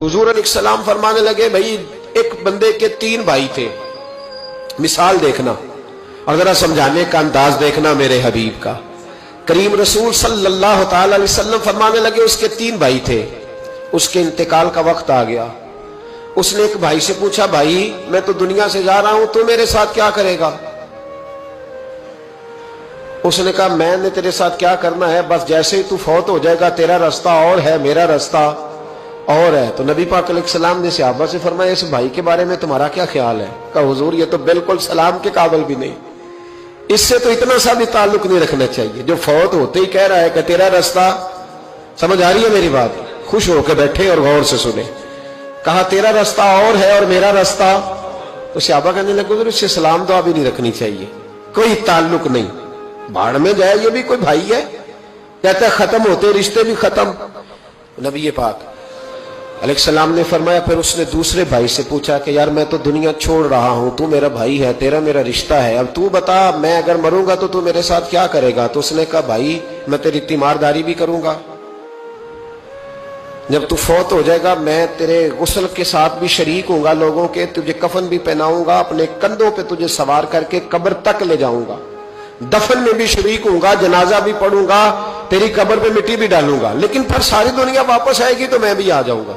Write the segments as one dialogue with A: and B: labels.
A: हुजूर अलैहिस्सलाम फरमाने लगे, भाई एक बंदे के 3 भाई थे। मिसाल देखना और जरा समझाने का अंदाज देखना मेरे हबीब का। करीम रसूल सल्लल्लाहु ताला अलैहि वसल्लम फरमाने लगे, उसके 3 भाई थे, उसके इंतकाल का वक्त आ गया। उसने एक भाई से पूछा, भाई मैं तो दुनिया से जा रहा हूं, तू मेरे साथ क्या करेगा? उसने कहा, मैंने तेरे साथ क्या करना है, बस जैसे ही तू फौत हो जाएगा तेरा रास्ता और है, मेरा रास्ता और है। तो नबी पाक अलैहिस्सलाम ने सहाबा से फरमाया, इस भाई के बारे में तुम्हारा क्या ख्याल है? कहा, हुजूर ये तो बिल्कुल सलाम के काबिल भी नहीं, इससे तो इतना सा भी ताल्लुक नहीं रखना चाहिए, जो फौत होते ही कह रहा है कि तेरा रास्ता। समझ आ रही है मेरी बात? खुश होकर बैठे और गौर से सुने। कहा तेरा रास्ता और है और मेरा रास्ता। तो सहाबा कहने लगे, हुजूर इससे सलाम दुआ भी नहीं रखनी चाहिए, कोई ताल्लुक नहीं, भाड़ में जाए, ये भी कोई भाई है? कहता खत्म होते रिश्ते भी खत्म। नबी पाक अलैहिस्सलाम ने फरमाया, फिर उसने दूसरे भाई से पूछा कि यार मैं तो दुनिया छोड़ रहा हूं, तू मेरा भाई है, तेरा मेरा रिश्ता है, अब तू बता मैं अगर मरूंगा तो तू मेरे साथ क्या करेगा? तो उसने कहा, भाई मैं तेरी तीमारदारी भी करूंगा, जब तू फौत हो जाएगा मैं तेरे गुस्ल के साथ भी शरीक होऊंगा, लोगों के तुझे कफन भी पहनाऊंगा, अपने कंधों पे तुझे सवार करके कब्र तक ले जाऊंगा, दफन में भी शरीक होऊंगा, जनाजा भी पढ़ूंगा, तेरी कब्र पे मिट्टी भी डालूंगा, लेकिन फिर सारी दुनिया वापस आएगी तो मैं भी आ जाऊंगा।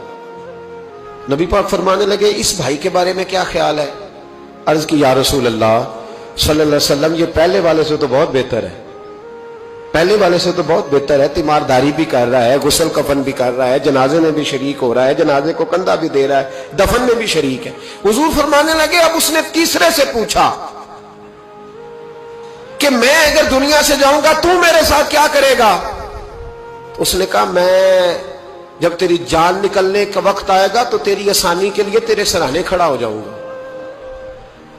A: नबी पाक फरमाने लगे, इस भाई के बारे में क्या ख्याल है? अर्ज की, या रसूल अल्लाह सल्लल्लाहु अलैहि वसल्लम, ये पहले वाले से तो बहुत बेहतर है, पहले वाले से तो बहुत बेहतर है, तीमारदारी भी कर रहा है, गुस्ल कफन भी कर रहा है, जनाजे में भी शरीक हो रहा है, जनाजे को कंधा भी दे रहा है, दफन में भी शरीक है। हुजूर फरमाने लगे, अब उसने तीसरे से पूछा कि मैं अगर दुनिया से जाऊंगा तू मेरे साथ क्या करेगा? उसने कहा, मैं जब तेरी जान निकलने का वक्त आएगा तो तेरी आसानी के लिए तेरे सराहने खड़ा हो जाऊंगा,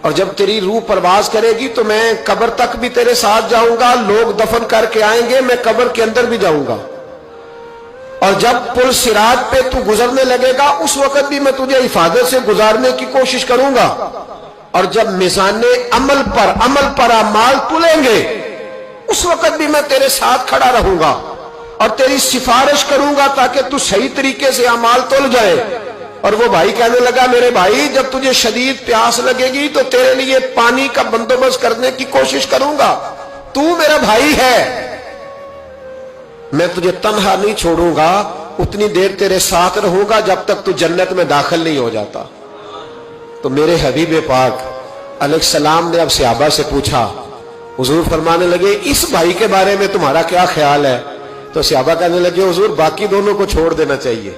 A: और जब तेरी रूह परवाज करेगी तो मैं कब्र तक भी तेरे साथ जाऊंगा, लोग दफन करके आएंगे, मैं कब्र के अंदर भी जाऊंगा, और जब पुल सिरात पे तू गुजरने लगेगा उस वक्त भी मैं तुझे हिफाजत से गुजारने की कोशिश करूंगा, और जब मिजाने अमल पर अमाल तुलेंगे उस वक्त भी मैं तेरे साथ खड़ा रहूंगा और तेरी सिफारिश करूंगा ताकि तू सही तरीके से अमाल तुल जाए। और वो भाई कहने लगा, मेरे भाई जब तुझे शदीद प्यास लगेगी तो तेरे लिए पानी का बंदोबस्त करने की कोशिश करूंगा, तू मेरा भाई है, मैं तुझे तन्हा नहीं छोड़ूंगा, उतनी देर तेरे साथ रहूंगा जब तक तू जन्नत में दाखिल नहीं हो जाता। तो मेरे हबीब पाक अलैहिस्सलाम ने अब सहाबा से पूछा, हुजूर फरमाने लगे, इस भाई के बारे में तुम्हारा क्या ख्याल है? तो सहाबा कहने लगे, हुजूर बाकी दोनों को छोड़ देना चाहिए,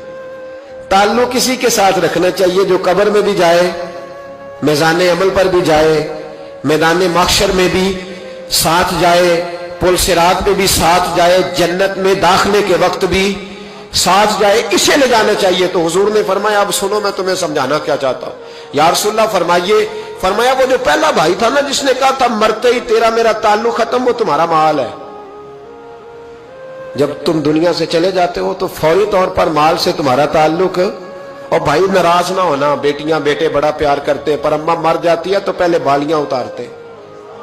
A: ताल्लुक किसी के साथ रखना चाहिए जो कब्र में भी जाए, मैदान अमल पर भी जाए, मैदान महशर में भी साथ जाए, पुल सिरात पे भी साथ जाए, जन्नत में दाखिले के वक्त भी साथ जाए, इसे ले जाना चाहिए। तो हुजूर ने फरमाया, अब सुनो मैं तुम्हें समझाना क्या चाहता हूं। या रसूलल्लाह फरमाइए। फरमाया, वो जो पहला भाई था ना जिसने कहा था मरते ही तेरा मेरा ताल्लुक खत्म, वो तुम्हारा माल है, जब तुम दुनिया से चले जाते हो तो फौरी तौर पर माल से तुम्हारा ताल्लुक। और भाई नाराज ना होना, बेटियां बेटे बड़ा प्यार करते, पर अम्मा मर जाती है तो पहले बालियां उतारते।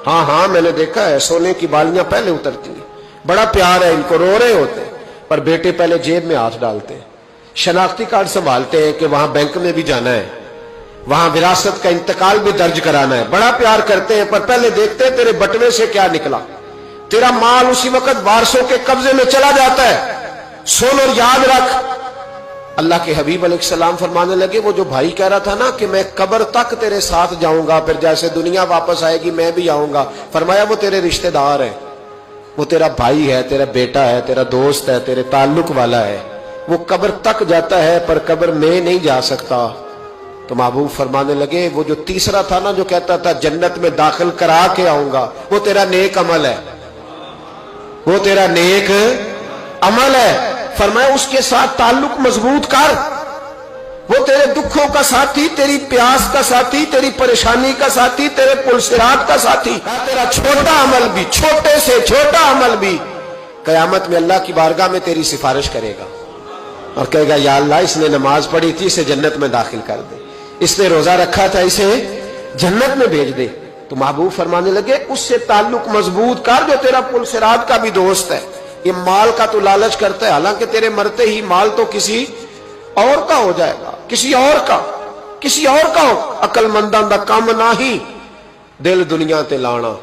A: हाँ हाँ मैंने देखा है, सोने की बालियां पहले उतरती है, बड़ा प्यार है इनको, रो रहे होते, पर बेटे पहले जेब में हाथ डालते हैं, शनाख्ती कार्ड संभालते हैं कि वहां बैंक में भी जाना है, वहां विरासत का इंतकाल भी दर्ज कराना है, बड़ा प्यार करते हैं, पर पहले देखते हैं तेरे बटवे से क्या निकला। तेरा माल उसी वक्त वारसों के कब्जे में चला जाता है। सुन और याद रख, अल्लाह के हबीब अलैहिस्सलाम फरमाने लगे, वो जो भाई कह रहा था ना कि मैं कब्र तक तेरे साथ जाऊंगा, फिर जैसे दुनिया वापस आएगी मैं भी आऊंगा, फरमाया वो तेरे रिश्तेदार है, वो तेरा भाई है, तेरा बेटा है, तेरा दोस्त है, तेरे ताल्लुक वाला है, वो कब्र तक जाता है पर कब्र में नहीं जा सकता। तो महबूब फरमाने लगे, वो जो तीसरा था ना जो कहता था जन्नत में दाखिल करा के आऊंगा, वो तेरा नेक अमल है, वो तेरा नेक अमल है। फरमाया उसके साथ ताल्लुक मजबूत कर, वो तेरे दुखों का साथी, तेरी प्यास का साथी, तेरी परेशानी का साथी, तेरे पुलसिरात का साथी, तेरा छोटा अमल भी, छोटे से छोटा अमल भी कयामत में अल्लाह की बारगाह में तेरी सिफारिश करेगा और कहेगा, या अल्लाह इसने नमाज पढ़ी थी, इसे जन्नत में दाखिल कर दे, इसने रोजा रखा था, इसे जन्नत में भेज दे। तो महबूब फरमाने लगे, उससे ताल्लुक मजबूत कर जो तेरा पुलसिरात का भी दोस्त है। ये माल का तो लालच करता है, हालांकि तेरे मरते ही माल तो किसी اور کا ہو جائے گا, کسی اور کا. عقل منداں دا کم نہ ہی دل دنیا تے لانا.